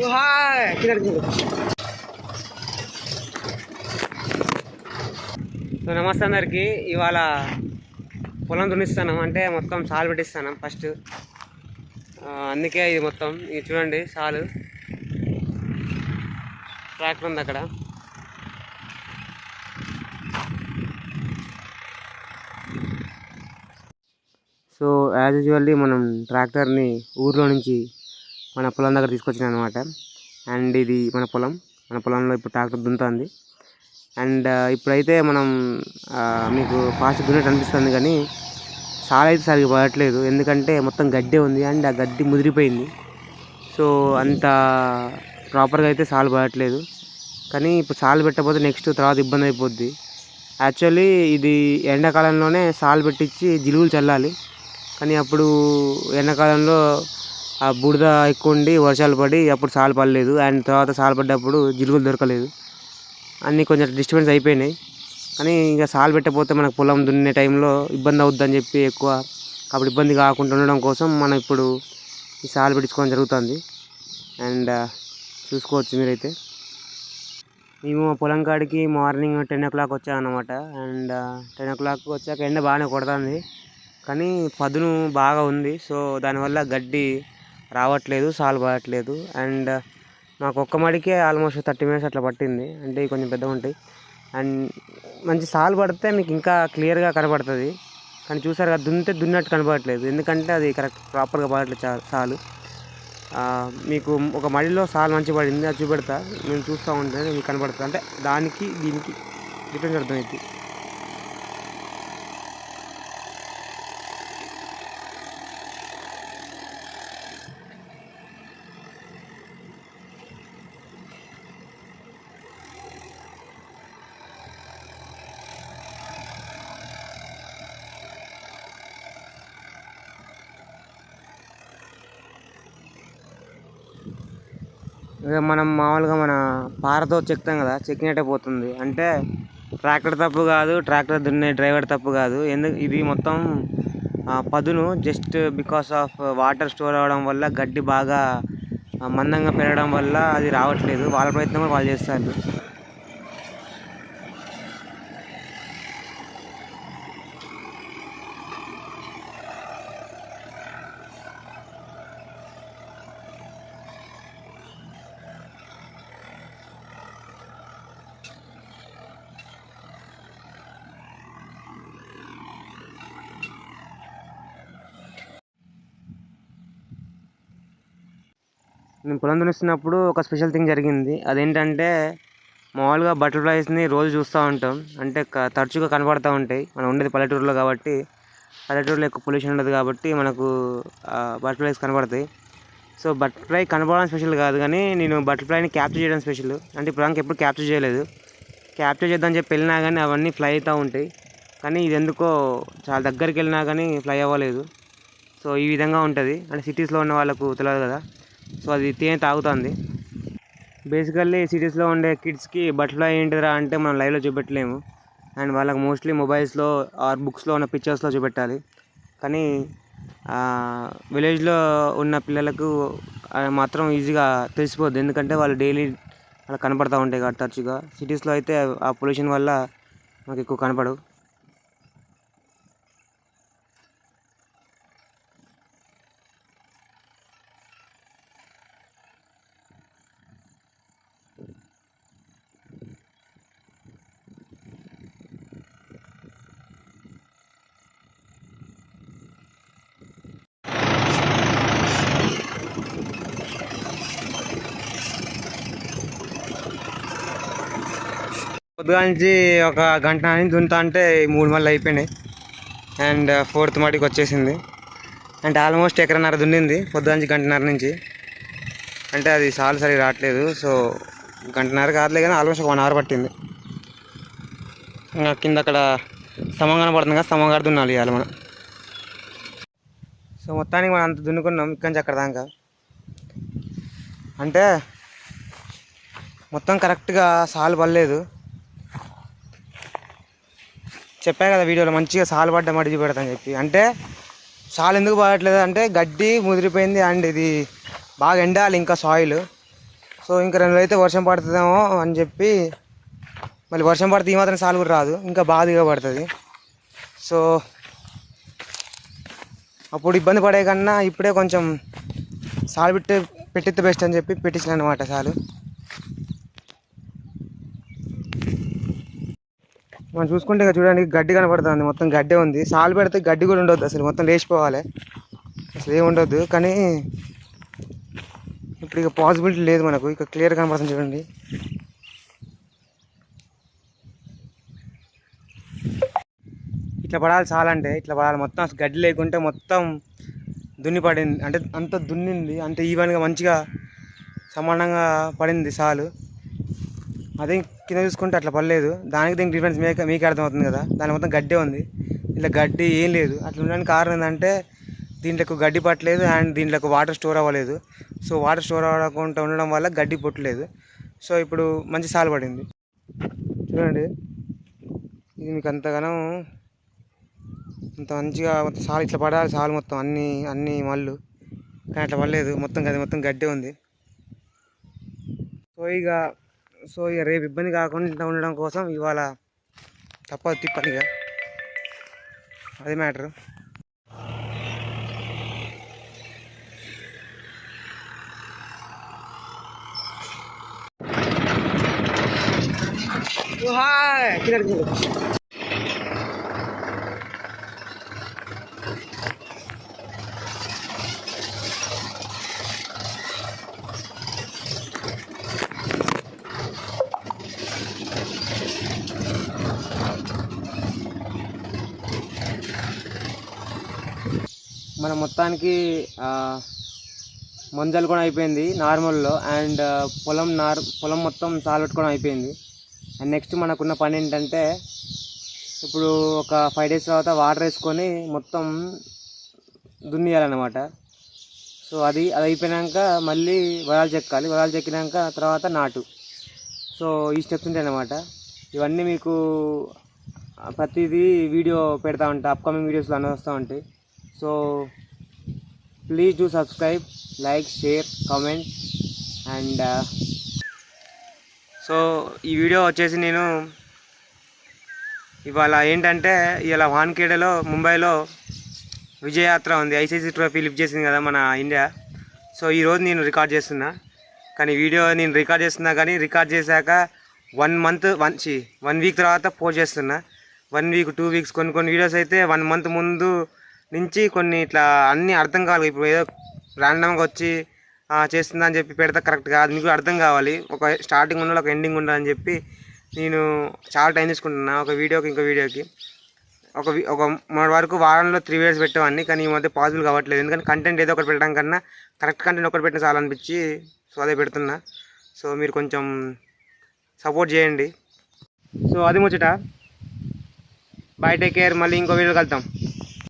So నమస్తే అందరికి. ఇవాళ పొలం దున్నిస్తాను, అంటే మొత్తం సాలు పెట్టిస్తాను ఫస్ట్. అందుకే ఇది మొత్తం ఇది చూడండి, సాలు ట్రాక్టర్ ఉంది అక్కడ. సో యాజ్ యూజువల్లీ మనం ట్రాక్టర్ని ఊర్లో నుంచి మన పొలం దగ్గర తీసుకొచ్చాను అనమాట. అండ్ ఇది మన పొలంలో ఇప్పుడు ట్రాక్టర్ దున్నుతుంది. అండ్ ఇప్పుడైతే మనం మీకు ఫాస్ట్ దున్నట్టు అనిపిస్తుంది, కానీ సాల్ అయితే సరిగ్గా పడట్లేదు. ఎందుకంటే మొత్తం గడ్డే ఉంది అండ్ ఆ గడ్డి ముదిరిపోయింది. సో అంత ప్రాపర్గా అయితే సాల్ పడట్లేదు. కానీ ఇప్పుడు సాల్ పెట్టకపోతే నెక్స్ట్ తర్వాత ఇబ్బంది అయిపోద్ది. యాక్చువల్లీ ఇది ఎండాకాలంలోనే సాల్ పెట్టించి జిలుగులు చల్లాలి, కానీ అప్పుడు ఎండాకాలంలో ఆ బురద ఎక్కువ ఉండి వర్షాలు పడి అప్పుడు సాల్ పడలేదు. అండ్ తర్వాత సాల్ పడ్డప్పుడు జిలుగులు దొరకలేదు. అన్నీ కొంచెం డిస్టర్బెన్స్ అయిపోయినాయి. కానీ ఇంకా సాల్ పెట్టకపోతే మనకు పొలం దున్నే టైంలో ఇబ్బంది అవుద్దని చెప్పి ఎక్కువ అప్పుడు ఇబ్బంది కాకుండా ఉండడం కోసం మనం ఇప్పుడు ఈ సాల్ పెట్టించుకోవడం జరుగుతుంది. అండ్ చూసుకోవచ్చు మీరైతే. మేము పొలం కాడికి మార్నింగ్ 10 o'clock వచ్చామన్నమాట. అండ్ 10 o'clock వచ్చాక ఎండ బాగానే కొడుతుంది, కానీ పదును బాగా ఉంది. సో దానివల్ల గడ్డి రావట్లేదు, సాల్ పడట్లేదు. అండ్ మాకు ఒక్క మడికే ఆల్మోస్ట్ 30 minutes అట్లా పట్టింది. అంటే కొంచెం పెద్దగా ఉంటాయి. అండ్ మంచి సాల్ పడితే మీకు ఇంకా క్లియర్గా కనబడుతుంది. కానీ చూసారు కదా, దున్నట్టు కనబడట్లేదు. ఎందుకంటే అది కరెక్ట్ ప్రాపర్గా పడట్లేదు సాలు. మీకు ఒక మడిలో సాల్ మంచి పడింది, అది చూపెడతా. నేను చూస్తూ ఉంటే మీకు కనబడుతుంది. అంటే దానికి దీనికి డిఫరెన్స్ అర్థమైంది. మనం మామూలుగా మన పారతో చెక్తాం కదా, చెక్కినట్టే పోతుంది. అంటే ట్రాక్టర్ తప్పు కాదు, ట్రాక్టర్ దున్నే డ్రైవర్ తప్పు కాదు. ఇది మొత్తం పదును just because of water store అవ్వడం వల్ల, గడ్డి బాగా మందంగా పెరగడం వల్ల అది రావట్లేదు. వాళ్ళ ప్రయత్నం కూడా వాళ్ళు చేస్తారు. నేను పొలం దున్నిస్తున్నప్పుడు ఒక స్పెషల్ థింగ్ జరిగింది. అదేంటంటే మామూలుగా బటర్ఫ్లైస్ని రోజు చూస్తూ ఉంటాం, అంటే తరచుగా కనపడుతూ ఉంటాయి. మనం ఉండేది పల్లెటూరులో కాబట్టి, పల్లెటూరులో ఎక్కువ పొల్యూషన్ ఉండదు కాబట్టి మనకు బటర్ఫ్లైస్ కనపడతాయి. సో బటర్ఫ్లై కనపడడం స్పెషల్ కాదు, కానీ నేను బటర్ఫ్లైని క్యాప్చర్ చేయడం స్పెషల్. అంటే ఇప్పుడు ఎప్పుడు క్యాప్చర్ చేయలేదు. క్యాప్చర్ చేద్దామని చెప్పి వెళ్ళినా కానీ అవన్నీ ఫ్లై అవుతూ ఉంటాయి. కానీ ఇది ఎందుకో చాలా దగ్గరికి వెళ్ళినా కానీ ఫ్లై అవ్వలేదు. సో ఈ విధంగా ఉంటుంది. అంటే సిటీస్లో ఉన్న వాళ్ళకు తెలియదు కదా. సో అది తేనె తాగుతుంది. బేసికల్లీ సిటీస్లో ఉండే కిడ్స్కి బటర్ఫ్లై ఏంటిరా అంటే మనం లైవ్లో చూపెట్టలేము. అండ్ వాళ్ళకి మోస్ట్లీ మొబైల్స్లో ఆర్ బుక్స్లో ఉన్న పిక్చర్స్లో చూపెట్టాలి. కానీ విలేజ్లో ఉన్న పిల్లలకు మాత్రం ఈజీగా తెలిసిపోద్ది, ఎందుకంటే వాళ్ళు డైలీ అలా కనపడుతూ ఉంటాయి కాబట్టి తరచుగా. సిటీస్లో అయితే ఆ పొల్యూషన్ వల్ల మనకు ఎక్కువ కనపడవు. పొద్దుగా నుంచి ఒక గంట నుంచి దున్నుతా అంటే 3 మళ్ళీ అయిపోయినాయి. అండ్ 4th మడికి వచ్చేసింది. అంటే ఆల్మోస్ట్ ఎకరన్నర దున్నింది పొద్దుగా నుంచి, గంటన్నర నుంచి. అంటే అది సాలు సరిగా రావట్లేదు. సో గంటన్నర కాదులే, కానీ ఆల్మోస్ట్ 1 hour పట్టింది. ఇంకా కింద అక్కడ స్తంభం కనపడుతుంది కదా, స్తంభం కాడ దున్నాలి ఇవాళ మనం. సో మొత్తానికి మనం అంత దున్నుకున్నాం ఇక్కడి నుంచి అక్కడ దాకా. అంటే మొత్తం కరెక్ట్గా సాలు పడలేదు. చెప్పా కదా వీడియోలో, మంచిగా సాలు పడ్డ మడి చూపెడతాను చెప్పి. అంటే సాలు ఎందుకు పడట్లేదు అంటే గడ్డి ముదిరిపోయింది. అండ్ ఇది బాగా ఎండాలి ఇంకా సాయిల్. సో ఇంకా 2 రోజులు అయితే వర్షం పడుతుందేమో అని చెప్పి, మళ్ళీ వర్షం పడితే ఈ మాత్రం సాలు కూడా రాదు, ఇంకా బాగా దిగబడుతుంది. సో అప్పుడు ఇబ్బంది పడే కన్నా ఇప్పుడే కొంచెం సాలు పెట్టితే బెస్ట్ అని చెప్పి పెట్టించిన అనమాట సాలు. మనం చూసుకుంటే ఇక చూడండి గడ్డి కనపడుతుంది, మొత్తం గడ్డే ఉంది. సాలు పెడితే గడ్డి కూడా ఉండొద్దు, అసలు మొత్తం లేచిపోవాలి, అసలు ఏమి ఉండొద్దు. కానీ ఇప్పుడు ఇక పాసిబిలిటీ లేదు మనకు, ఇక క్లియర్ కనపడుతుంది చూడండి. ఇట్లా పడాలి చాలంటే ఇట్లా పడాలి, మొత్తం అసలు గడ్డి లేకుంటే మొత్తం దున్ని పడింది, అంటే అంత దున్నింది, అంటే ఈవెన్గా మంచిగా సమానంగా పడింది సాలు. అదే కింద చూసుకుంటే అట్లా పడలేదు. దీనికి డిఫరెన్స్ మీకే అర్థమవుతుంది కదా, దాని మొత్తం గడ్డే ఉంది, ఇట్లా గడ్డి ఏం లేదు. అట్లా ఉండడానికి కారణం ఏంటంటే దీంట్లోకి గడ్డి పట్టలేదు అండ్ దీంట్లోకి వాటర్ స్టోర్ అవ్వలేదు. సో వాటర్ స్టోర్ అవ్వకుండా ఉండడం వల్ల గడ్డి పొట్టలేదు. సో ఇప్పుడు మంచి సాలు పడింది చూడండి. ఇది మీకు అంతగానో అంత మంచిగా మొత్తం సాలు ఇట్లా పడాలి, సాలు మొత్తం అన్ని మళ్ళు, కానీ అట్లా పడలేదు, మొత్తం గడ్డే ఉంది. సో ఇక రేపు ఇబ్బంది కాకుండా ఇంట్లో ఉండడం కోసం ఇవాళ తప్పదు తిప్పనిగా, అదే మ్యాటరు. మనం మొత్తానికి మంజలు కూడా అయిపోయింది నార్మల్లో, అండ్ పొలం మొత్తం సాలు పెట్టుకోవడం అయిపోయింది. అండ్ నెక్స్ట్ మనకున్న పని ఏంటంటే ఇప్పుడు ఒక 5 days తర్వాత వాటర్ వేసుకొని మొత్తం దున్నియాలన్నమాట. సో అది అయిపోయాక మళ్ళీ వరాలు చెక్కాలి, వరాలు చెక్కినాక తర్వాత నాటు. సో ఈ స్టెప్స్ ఉంటాయి అన్నమాట. ఇవన్నీ మీకు ప్రతిదీ వీడియో పెడతా ఉంటా, అప్కమింగ్ వీడియోస్లో అన్నీ వస్తూ ఉంటాయి. So please do subscribe, like, share, comment. And so ఈ వీడియో వచ్చేసి నేను ఇవాళ ఏంటంటే ఇవాళ వాన్ఖేడేలో ముంబైలో విజయయాత్ర ఉంది, ఐసీసీ ట్రోఫీ లిఫ్ట్ చేసింది కదా మన ఇండియా. సో ఈరోజు నేను రికార్డ్ చేస్తున్నా, కానీ వీడియో నేను రికార్డ్ చేస్తున్నా కానీ రికార్డ్ చేశాక 1 week తర్వాత పోస్ట్ చేస్తున్నా. 1 week 2 weeks కొన్ని వీడియోస్ అయితే 1 month ముందు నుంచి కొన్ని ఇట్లా అన్నీ అర్థం కావాలి. ఇప్పుడు ఏదో ర్యాండమ్గా వచ్చి చేస్తుందా అని చెప్పి పెడతా కరెక్ట్ కాదు, మీకు అర్థం కావాలి. ఒక స్టార్టింగ్ ఉండాలి, ఒక ఎండింగ్ ఉండాలని చెప్పి నేను చాలా టైం తీసుకుంటున్నా ఒక వీడియోకి ఇంకో వీడియోకి. ఒక మొన్నటి వరకు వారంలో 3 videos పెట్టేవాడిని, కానీ ఈ మధ్య పాసిబుల్ కావట్లేదు. ఎందుకంటే కంటెంట్ ఏదో ఒకటి పెట్టడం కన్నా కరెక్ట్ కంటెంట్ ఒకటి పెట్టిన చాలా అనిపించి సో అదే పెడుతున్నా. సో మీరు కొంచెం సపోర్ట్ చేయండి. సో అది ముచ్చట. By, take care. మళ్ళీ ఇంకో వీడియో కలుద్దాం.